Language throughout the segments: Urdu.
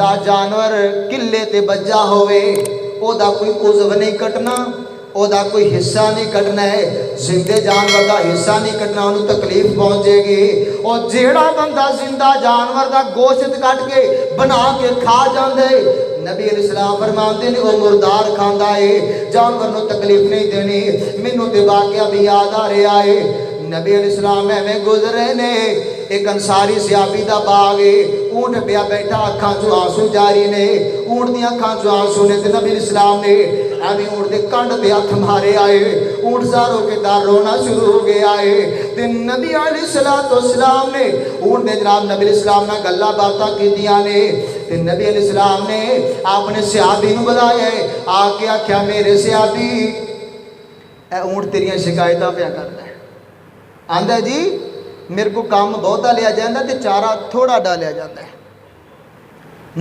زندہ جانور کلے تے بجا ہوئے او دا کوئی عضو نہیں کٹنا، او دا کوئی حصہ نہیں کٹنا ہے، زندے جانور دا حصہ نہیں کٹنا، انہوں تکلیف پہنچے گی۔ اور جیڑا بندہ زندہ جانور دا گوشت کٹ کے بنا کے کھا جاندے، نبی علیہ السلام فرماندے نے وہ مردار کھاندا ہے، جانور نو تکلیف نہیں دینی۔ مینوں تے واقعہ بھی یاد آ رہا ہے، نبی علیہ السلام میں گزرے نے، ایک انصاری صحابی دا باغ ہے، اونٹ پیا بیٹھا، اکھاں چوں آنسو جاری نے، اونٹ دی اکھاں چوں آنسو نے، تے نبی علیہ السلام نے ابھی اونٹ دے کنڈ تے ہاتھ مارے آئے، اونٹ زارو کے دار رونا شروع ہو گیا ہے۔ تے نبی علیہ السلام نے اونٹ دے جناب نبی علیہ السلام نے گلا باتاں کیتیاں نے، تے نبی علیہ السلام نے اپنے صحابی نو بلایا ہے، آ کے آکھیا میرے صحابی اے اونٹ تیریاں شکایتاں پیا کردا ہے، آندا جی میرے کو کام بہتا لیا جاندہ تے چارہ تھوڑا ڈالیا جاندہ ہے۔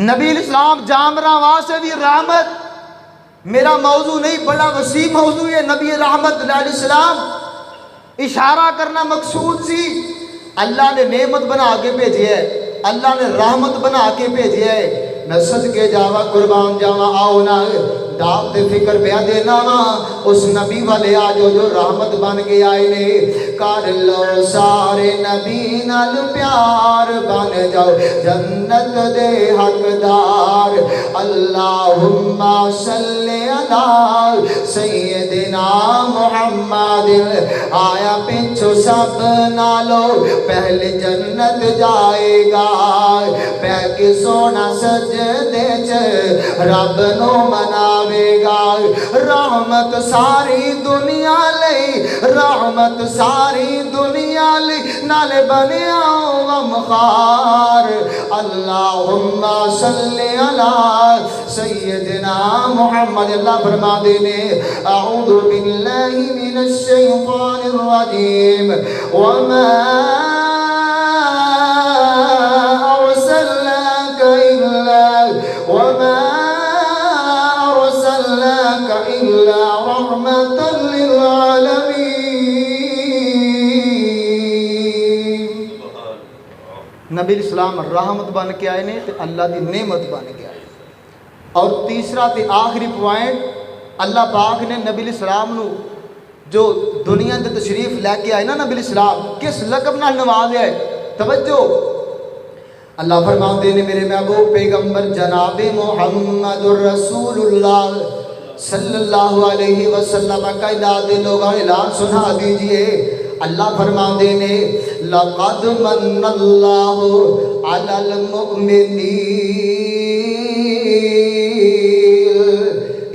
نبی علیہ السلام جانوراں واسطے بھی رحمت، میرا موضوع نہیں بڑا وسیع موضوع ہے، نبی رحمت علیہ السلام اشارہ کرنا مقصود سی، اللہ نے نعمت بنا کے بھیجی ہے، اللہ نے رحمت بنا کے بھیجی ہے۔ میں صدقے جاوا قربان جاوا، آؤ نا دعوت فکر پہ دینا وا اس نبی والے آجو جو رحمت بن کے آئے نے، کر لو سارے نبی نال پیار، بن جاؤ جنت دے حقدار۔ اللہم صلی علی سیدنا محمد، آیا پچھو سب نالو پہلے جنت جائے گا، پہ کے سونا سجدے چ رب نو مناوے گا۔ رحمت ساری دنیا لئی، رحمت ساری دنیا لئی، نالے بنیا غمخوار۔ اللہم صلی علی سیدنا محمد، اللہ فرما دینے اعوذ باللہ من الشیطان الرجیم، وما أرسلناك إلا رحمة للعالمين۔ نبی الاسلام رحمت بن کے آئے نے تے اللہ دی نعمت بن کے آئے۔ اور تیسرا تے آخری پوائنٹ، اللہ پاک نے نبی الاسلام نو جو دنیا دے تشریف لے کے آئے نا، نبی الاسلام کس لقب نال نوازے ہے، توجہ، اللہ فرماتے ہیں میرے محبوب پیغمبر جناب محمد رسول اللہ صلی اللہ علیہ وسلم کا لوگ اعلان سنا دیجئے۔ اللہ فرماتے ہیں لقد من اللہ علی المؤمنین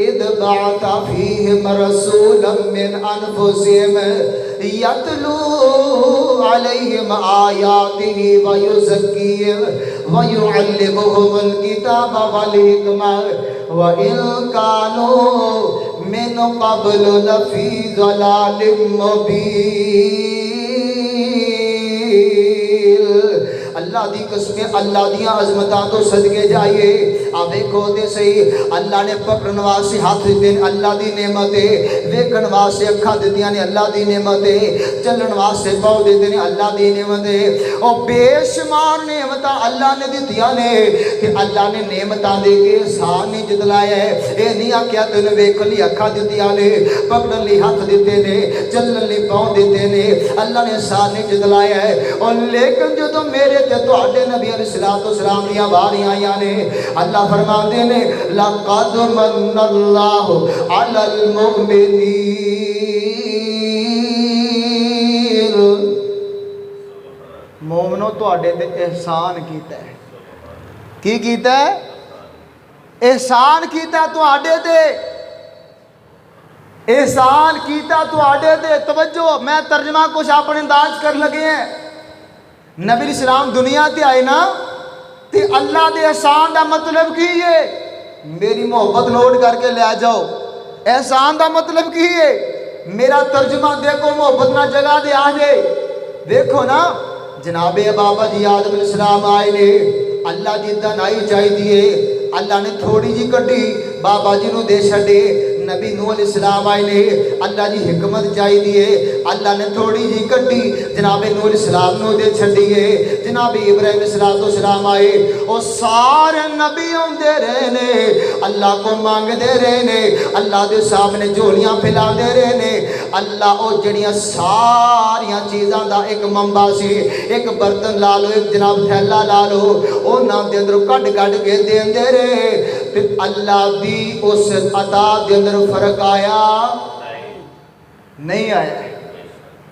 اذ بعث فیہم رسولا من انفسہم یتلو علیہم آیاتہ ویزکیہم ویعلمہم الکتاب والحکمہ وَإِن كَانُوا مِن قَبْلُ لَفِي ضَلَالٍ مُبِينٍ۔ اللہ دی قسمیں، اللہ دیاں عظمتاں تو صدقے جائیے۔ آپ دیکھو دے صحیح، اللہ نے پکڑن واسطے ہاتھ دیتے ہیں، اللہ دی نعمتیں، ویکھن واسطے اکھاں دیتیاں نے، اللہ دی نعمتیں، چلن واسطے پاؤں دیتے ہیں، اللہ دی نعمتیں، اور بے شمار نعمتاں اللہ نے دیتیاں نے کہ اللہ نے نعمتاں دے کے احسان نہیں جتلایا ہے۔ اے نہیں آکھیا تینوں ویکھن لی اکھاں دیتیاں نے، پکڑن لی ہاتھ دیتے نے، چلن لی پاؤں دیتے نے، اللہ نے احسان نہیں جتلایا ہے۔ اور لیکن جو تو میرے تے تواڈے نبی علیہ السلام دیاں واریاں آئیاں نے، اللہ فرماتے ہیں لقد من اللہ علی المؤمنین۔ مومنو تواڈے تے احسان کیتا ہے، کی کیتا ہے؟ احسان کیتا ہے تواڈے تے، احسان کیتا تواڈے تے۔ توجہ، میں ترجمہ کچھ اپنے انداز کر لگے ہیں۔ نبی علیہ السلام دنیا تے آئے نا تے اللہ دے احسان دا مطلب کی ہے؟ میری محبت نوٹ کر کے لے جاؤ، احسان دا مطلب کی ہے؟ میرا ترجمہ دیکھو، محبت نہ جگہ دے آجے۔ دیکھو نا جناب بابا جی آدم علیہ السلام آئے نے، اللہ جی دنائی چاہی دیئے، اللہ نے تھوڑی جی کٹی بابا جی نو دے چھڑے، نبی نوح علیہ السلام آئے نے اللہ جی حکمت چاہی دیے اللہ نے تھوڑی جی کٹی جناب نوح علیہ السلام نو دے چھڑیے جناب ابراہیم علیہ السلام آئے اور سارے نبی ہوندے رہے نے اللہ کو مانگ دے رہے نے اللہ دے سامنے جوڑیاں پھیلا دے رہے نے اللہ او جڑیاں ساریاں چیزاں دا ایک منبع سی ایک برتن لا لو ایک جناب تھیلا لا لو او نام دے اندر کٹ کٹ کے دین دے رہے پھر اللہ دی اس عطا دے اندر فرق آیا نہیں آیا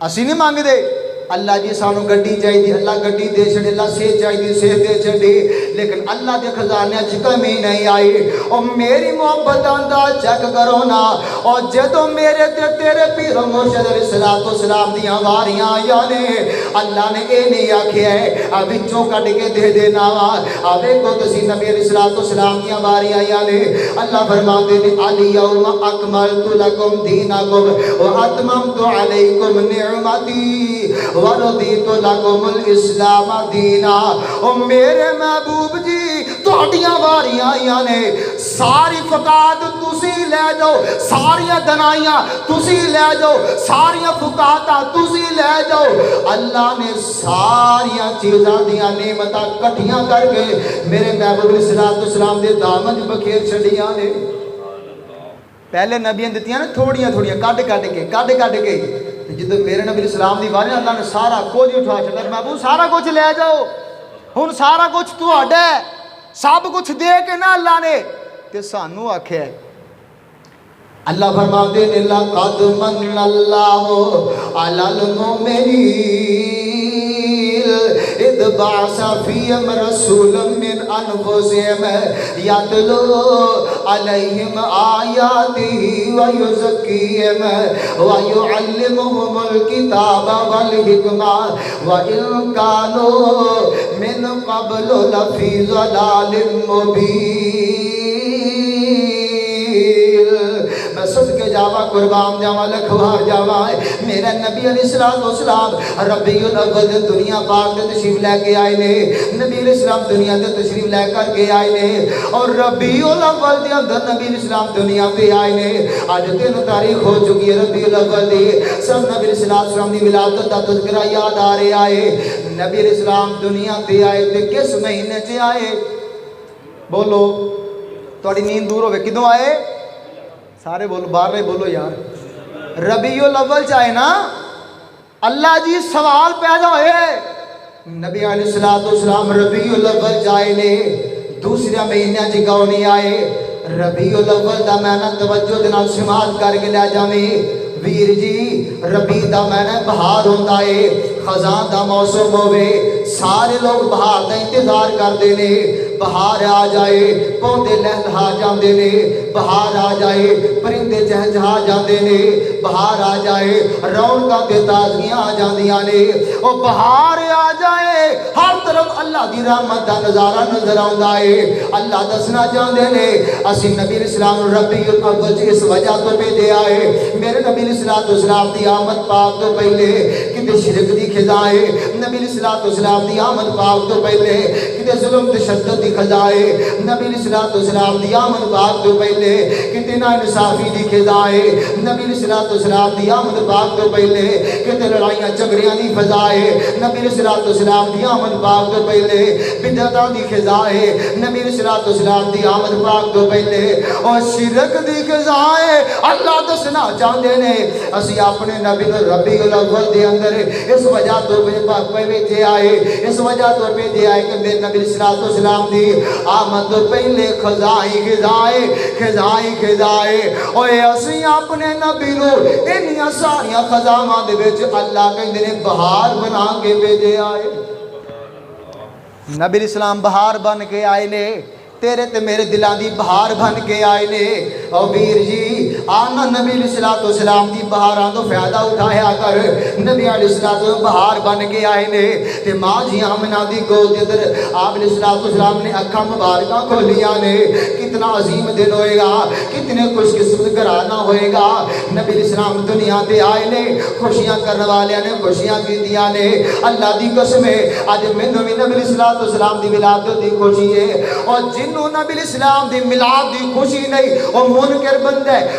اسی نہیں مانگ دے اللہ جی سانو گڈی چاہیے اللہ گڈی دے چھڑے اللہ صحت چاہیے صحت دے چھڑے لیکن اللہ دے خزانے چ کمی نہیں آئی اور میری محبت دا چیک کرو نا اور جدوں میرے تے تیرے پیر مرشد علیہ السلام دیاں واریاں آیا نے اللہ نے اے نہیں آکھیا ہے اب وچوں کڈ کے دے دینا وا آ ویکھو تسی نبی علیہ السلام دیاں واریاں آیا نے اللہ فرماندے نے الیوم اکملت لکم دینکم واتممت علیکم نعمتی وردیت لکم الاسلام دینا او میرے محبوب جی تہاڈیاں واریاں آئیاں نے ساری فقاد تسی لے جاؤ ساریاں دنائیاں تسی لے جاؤ ساریاں فقاتا تسی لے جاؤ اللہ نے ساریاں چیزاں دیاں نعمتاں کٹھیاں کر کے میرے محبوب علیہ السلام دے دامن بکھیر چھڑیاں نے پہلے نبیاں دتیاں نے تھوڑیاں تھوڑیاں کٹ کے جدو میرے نبی السلام دی بارے اللہ نے سارا کچھ اٹھا چھڑا محبوب سارا کچھ لے جاؤ ہن سارا کچھ تہاڈا ہے سب کچھ دے کے نا اللہ نے تے سانو آکھیا ہے اللہ فرماتے ہیں لقد من اللہ علی المؤمنین اذ بعث فیہم رسولا من انفسہم یتلو علیہم آیاتہ ویزکیہم ویعلمہم الکتاب والحکمہ وإن کانوا من قبل لفی ضلال مبین میں صدقے جاوا قربان جاوا لکھوار جاوا میرا نبی علیہ السلام ربیع الاول دنیا پاک دے تشریف لے کے آئے نے نبی علیہ السلام دنیا دے تشریف لے کر کے آئے نے اور ربیع الاول دے اندر نبی علیہ السلام دنیا تے آئے نے آج 3 تاریخ ہو چکی ہے ربیع الاول دی سب نبی علیہ السلام دی ولادت دا تذکرہ یاد آ رہا ہے نبی علیہ السلام دنیا تے آئے تے کس مہینے چ آئے بولو تھوڑی نیند دور ہوے کدوں آئے سارے بولو باہر رہے بولو یار ربیع الاول چاہے نا اللہ جی سوال پیدا ہوئے نبی علیہ السلام ربیع الاول چاہے نے دوسرے مہینے جی گاؤں نہیں آئے ربیع الاول دا میں نے توجہ دینا سماعت کر کے لے جاویں ویر جی ربیع دا میں نے بہار ہوتا ہے خزاں دا موسم ہوئے سارے لوگ بہار دا انتظار کر دینے بہار آ جائے پودے لہلہا جاندے نے بہار آ جائے پرندے چہچہا جاندے نے بہار آ جائے رونقاں تے تازگیاں آ جاندیاں نے او بہار آ جائے ہر طرف اللہ دی رحمت دا نظارہ نظر آوندا ہے اللہ دسنا چاہندے نے اسی نبی اسلام ربیع الاول اس وجہ تو بھیجے آئے میرے نبی السلام دی آمد پاک تو پہلے کتے شرک دی خزائے نبی السلام دی آمد پاک تو پہلے کتے ظلم تشدد دی خزائے نبی السلام دی آمد پاک تو پہلے کتے ناانصافی دی خزائے نبی السلام دی آمد پاک تو پہلے کتے لڑائیاں جھگڑیاں دی فضائے نبی السلام دی آمد پاک تو پہلے بدعتاں دی خزائے نبی السلام دی آمد پاک تو پہلے اور شرک دی خزائے اللہ دسنا چاہندے نے اسی اپنے نبی ربیع الاول دے اندر اس وجہ تو بھیجے آئے اس وجہ تو بھیجے آئے کہ میرے نبی السلام دی آمد تو پہلے خزائیں اور اسی اپنے نبی نو انہاں ساریاں خزاواں دے وچ اللہ کہندے نے بہار بنا کے بھیجے آئے نبی الاسلام بہار بن کے آئے نے تیرے تے میرے دلان دی بہار بن کے آئے نے او ویر جی آنا نبی علیہ السلام دی بہاراں تو فائدہ اٹھایا کر نبی علیہ السلام بہار بن کے آئے نے تے ماں جی آمنہ دی گود ادھر آپ علیہ السلام نے اکھاں مبارکاں کھولیاں نے کتنا عظیم دن ہوئے گا کتنے خوش قسمت گھرانہ ہوئے گا نبی علیہ السلام دنیا تے آئے نے خوشیاں کرنے والے نے خوشیاں کیتیاں نے اللہ دی قسم ہے آج مینوں بھی نبی علیہ السلام دی ولادت دی خوشی ہے اور جنوں نبی الاسلام دی میلاد دی خوشی نہیں او منکر بندہ ہے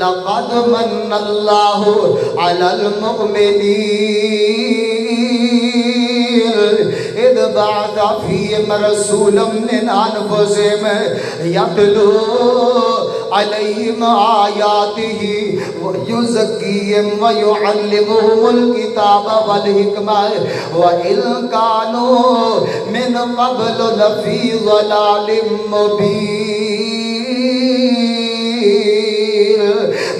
لقد من اللہ علی المؤمنین اذ بعث فیہم رسولا من انفسہم یتلو علیہم آیاتہ ویزکیہم ویعلمہم الکتاب والحکمہ وإن کانوا من قبل لفی ضلال مبین۔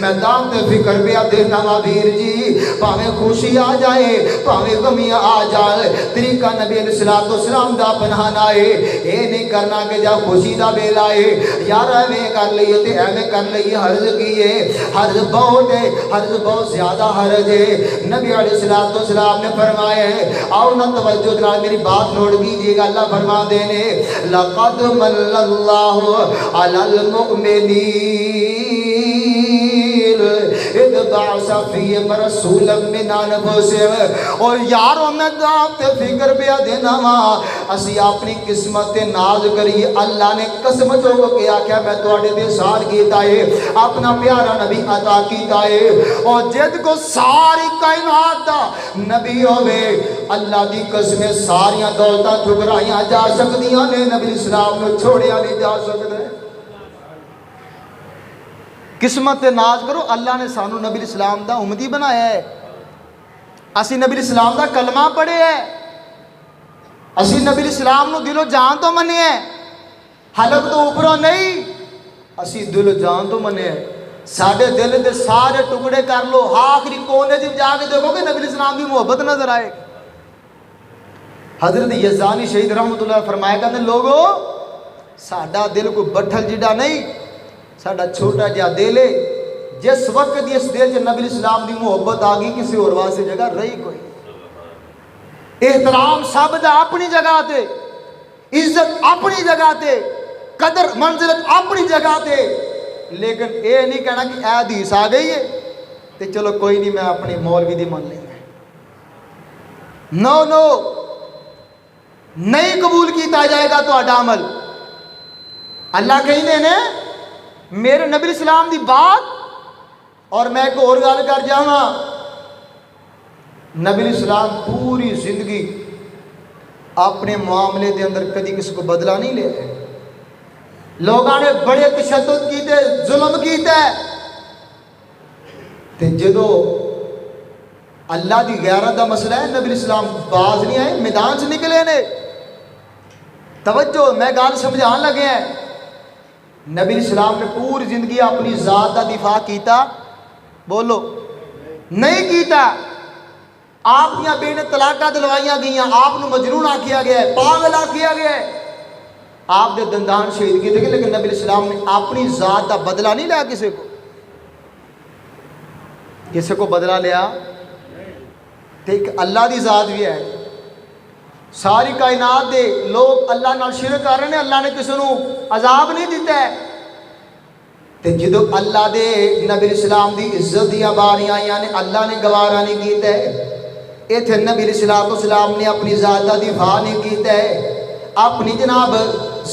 میں دام تے فکر پیا دینا ویر جی، پاویں خوشی آ جائے پاویں غمیاں آ جائے، طریقہ نبی علیہ السلام دا اپنانا ہے۔ اے نہیں کرنا کہ جا خوشی دا بیلا ہے یار ایویں کر لئیے تے ایویں کر لئیے، حرض کیے حرض بہت ہے، حرض بہت زیادہ حرض ہے۔ نبی علیہ السلام نے فرمایا ہے، آؤ نہ توجہ دلال میری بات نوٹ کیجئے گا، اللہ فرما دینے لقد من اللہ علی المؤمنین اذ بعث فیہم رسولا من انفسہم۔ اور یاروں میں آپ تے فکر پیا دینا ماں اسی اپنی قسمت ناز کریے۔ اللہ نے قسم چوکو کیا کہ میں توڑے دے سار کیتا ہے، اپنا پیارا نبی عطا کیتا ہے، اور جد کو ساری کائنات دا نبی ہوئے اللہ دی قسمیں ساریاں دولتاں ٹھکرائیاں جا سکدیاں نے، نبی اسلام نے چھوڑیا نہیں جا سکتے۔ قسمت ناز کرو، اللہ نے سانو نبی اسلام دا امتی بنایا ہے، اسی نبی اسلام دا کلمہ پڑھے ہے، اسی نبی اسلام نو دل و جان تو منے ہے، حلق تو اوپروں نہیں، اسی دل و جان تو منے ہے۔ ساڑھے دل دے سارے ٹکڑے کر لو، آخری کونے جب جا کے دیکھو کہ نبی اسلام دی محبت نظر آئے۔ حضرت یزدانی شہید رحمت اللہ فرمایا کرنے لوگو ساڑھا دل کو بٹھل جڑا نہیں، ساڑھا چھوٹا جا دل ہے، جس وقت اس دل سے نبی اسلام دی محبت آگی کسی اور واسطے جگہ رہی کوئی۔ احترام سب دا اپنی جگہ تے، عزت اپنی جگہ تے، قدر منزلت اپنی جگہ تے، لیکن اے نہیں کہنا کہ اے حدیث آ گئی ہے تے چلو کوئی نہیں میں اپنی مولوی دی مان لیں گے۔ نو نو، نہیں قبول کیتا جائے گا تو اڈا عمل۔ اللہ کہیں دینے میرے نبی اسلام دی بات اور میں ایک اور گل کر جاواں، نبی اسلام پوری زندگی اپنے معاملے دے اندر کدی کسی کو بدلہ نہیں لے، لوگاں نے بڑے تشدد کیتے، ظلم کیتے، تے جدو اللہ دی غیرت دا مسئلہ ہے نبی اسلام باز نہیں آئے، میدان سے نکلے نے۔ توجہ میں گال سمجھان لگے ہیں، نبی اسلام نے پوری زندگی اپنی ذات دا دفاع کیتا؟ بولو نہیں کیتا۔ آپ دیاں بے نے طلاقہ دلوائیاں گئیاں، آپ نو مجنون آکھیا گیا ہے، پاگل آکھیا گیا ہے، آپ دے دندان شہید کیتے گئے، لیکن نبی اسلام نے اپنی ذات دا بدلہ نہیں لیا کسی کو بدلہ لیا۔ ایک اللہ دی ذات بھی ہے، ساری کائنات دے لوگ اللہ نال شرک کر رہے ہیں، اللہ نے کسی نو عذاب نہیں دیتا ہے، تے جدو اللہ دے نبی اسلام دی عزت دیا باریاں یعنی اللہ نے گوارا نہیں کیتا ہے، ایتھے نبی اسلام نے اپنی ذات دا دفاع نہیں کیتا ہے، اپنی جناب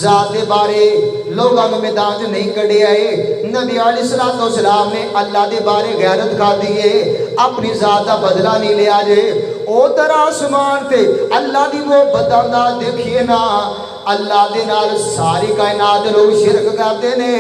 ذات دے بارے لوگاں نو میدان سے نہیں کڑے آئے۔ نبی علیہ السلام نے اللہ دے بارے غیرت کھا دیئے، اپنی ذات دا بدلہ نہیں لیا جے۔ او در آسمان تے اللہ دی وہ بدانداز دیکھئے نا، اللہ دے نال ساری کائنات لوگ شرک کرتے نے،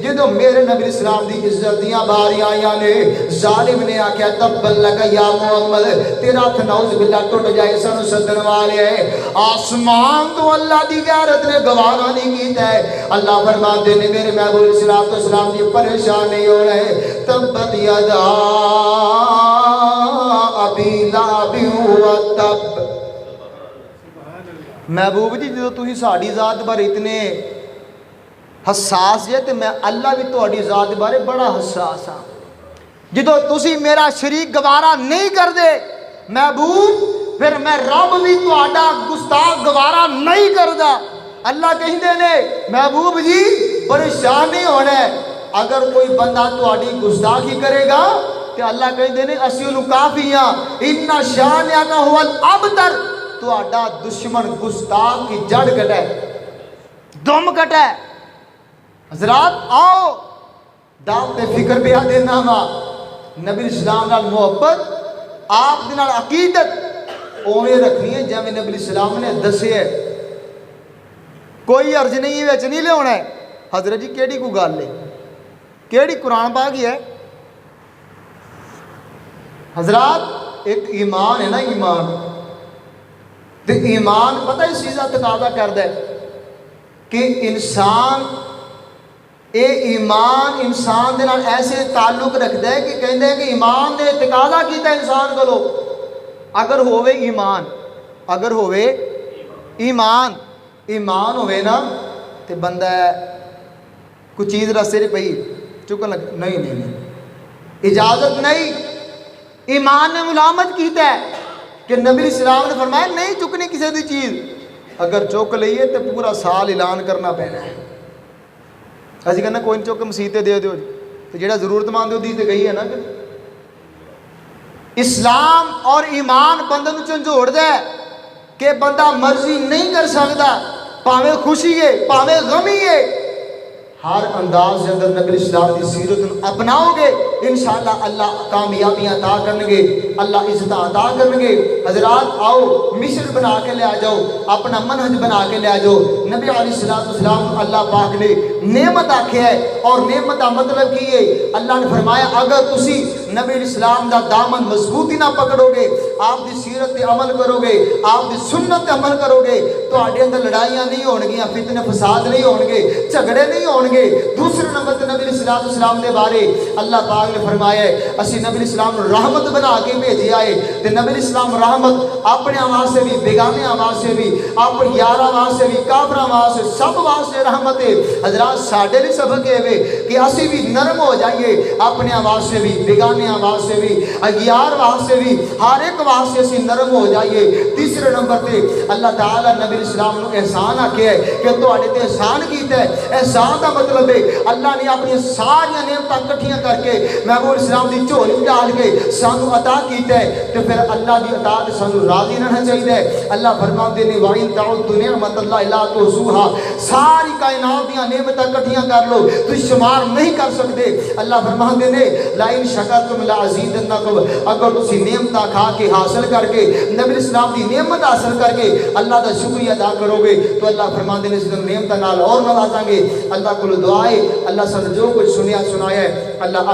جدو میرے نبی اسلام دی عزت دیاں باریاں یعنی ظالم نے آکھیا تبّن لگا یا محمد تیرا ہتھ نعوذ باللہ ٹوٹ جائے سانو سدن والے ہے۔ آسمان تو اللہ دی غیرت نے گوارا نہیں کیتا ہے، اللہ فرماتے نے میرے محبوب علیہ السلام دی پریشان نہیں ہو رہے۔ تبت یدا ابی لہب وتب۔ محبوب جی جدو تسی ساڑی ذات بارے اتنے حساس جے تے میں اللہ بھی تہاڈی ذات بارے بڑا حساس ہاں۔ جدو تسی میرا شریک گوارا نہیں کر دے محبوب، پھر میں رب بھی تہاڈا گستاخ گوارا نہیں کردا۔ اللہ کہندے نے محبوب جی پریشان نہیں ہونا ہے، اگر کوئی بندہ تہاڈی گستاخی کرے گا تے اللہ کہندے نے اسی اونوں کافی ہاں، ان شانئک هو الابتر، تہاڈا دشمن گستاخ کی جڑ کٹے، دم کٹے۔ حضرات آؤ دعوت فکر پہ دینا وا نبی اسلام نال محبت آپ دے نال عقیدت اوویں رکھنی ہے جویں نبی اسلام نے دسیا ہے کوئی عرض نہیں وچ نہیں لیاونا ہے حضرت جی کیڑی کو گل ہے کیڑی قرآن پاک ہی ہے حضرات ایک ایمان ہے نا ایمان تے ایمان پتہ اس چیز کا تقاضا کردا ہے کہ انسان اے ایمان انسان دے نال ایسے تعلق رکھدا ہے کہ کہندے ہیں کہ ایمان نے تقاضا کیتا انسان کولو اگر ہووے ایمان اگر ہووے ایمان ہوئے نا تے بندہ کوئی چیز رستے نہیں پئی چکن لگ نہیں اجازت نہیں ایمان نے ملامت کیتا ہے کہ نبی اسلام نے فرمایا نہیں چکنی کسی دی چیز اگر چک لئیے تو پورا سال اعلان کرنا پینا ہے اسی کہنا کوئی نہیں چک مسیح دے دیو تو جڑا ضرورت مند دی تے گئی ہے نا کہ اسلام اور ایمان بندہ نو جھنجھوڑ دے کہ بندہ مرضی نہیں کر سکتا پاوے خوشی ہے پاوے غمی ہے ہر انداز کے اندر نبی اسلام کی سیرت اپناؤ گے انشاءاللہ اللہ کامیابیاں عطا کریں گے اللہ عزت عطا کریں گے حضرات آؤ مشن بنا کے لے آ جاؤ اپنا منہج بنا کے لے آ جاؤ نبی علیہ السلام اللہ پاک نے نعمت آکھیا ہے اور نعمت کا مطلب کی ہے اللہ نے فرمایا اگر تسی نبی اسلام دا دامن مضبوطی نہ پکڑو گے آپ دی سیرت پہ عمل کرو گے آپ دی سنت پہ عمل کرو گے تو آڈے اندر لڑائیاں نہیں ہون گیاں فتنے فساد نہیں ہون گے جھگڑے نہیں ہون گے دوسرے نمبر تے نبی اسلام دے بارے اللہ پاک نے فرمایا ہے اسی نبی اسلام رحمت بنا کے بھیجیا ہے تے نبی اسلام رحمت اپنے آواز سے بھی بیگانے آواز سے بھی اپنے یار آواز سے بھی کافر آواز سے سب آواز سے رحمت ہے حضرات ساڈے لیے سبق ہے کہ اسی بھی نرم ہو جائیے اپنے آواز سے بھی بیگانے آواز سے بھی یار آواز سے بھی ہر ایک آواز سے اسی نرم ہو جائیے تیسرے نمبر تے اللہ تعالیٰ نبی اسلام نے احسان آکھیا ہے کہ تواڈے تے احسان کیتا ہے احسان دا مطلب ہے اللہ نے اپنی ساری نعمتاں اکٹھیاں کر کے محبوب اسلام دی جھولی ڈال کے سانو عطا کیتا ہے تو پھر اللہ دی عطا تے سانو راضی رہنا چاہیے اللہ فرماندے نے وَإِن تَعُدُّوا نِعْمَتَ اللَّهِ لَا تُحْصُوهَا ساری کائنات دی نعمتاں اکٹھیاں کر لو تو شمار نہیں کر سکتے اللہ فرماندے نے لَئِن شَكَرْتُمْ لَأَزِيدَنَّكُمْ اگر تسی نعمتاں کھا کے حاصل کر کے نبی اسلام دی نعمت حاصل کر کے اللہ دا شکریہ ادا کرو گے تو اللہ فرماندے نے اس نعمتاں نال اور نوازاں گے اللہ کو دعا ہے اللہ سے جو کچھ سنیا سنایا ہے اللہ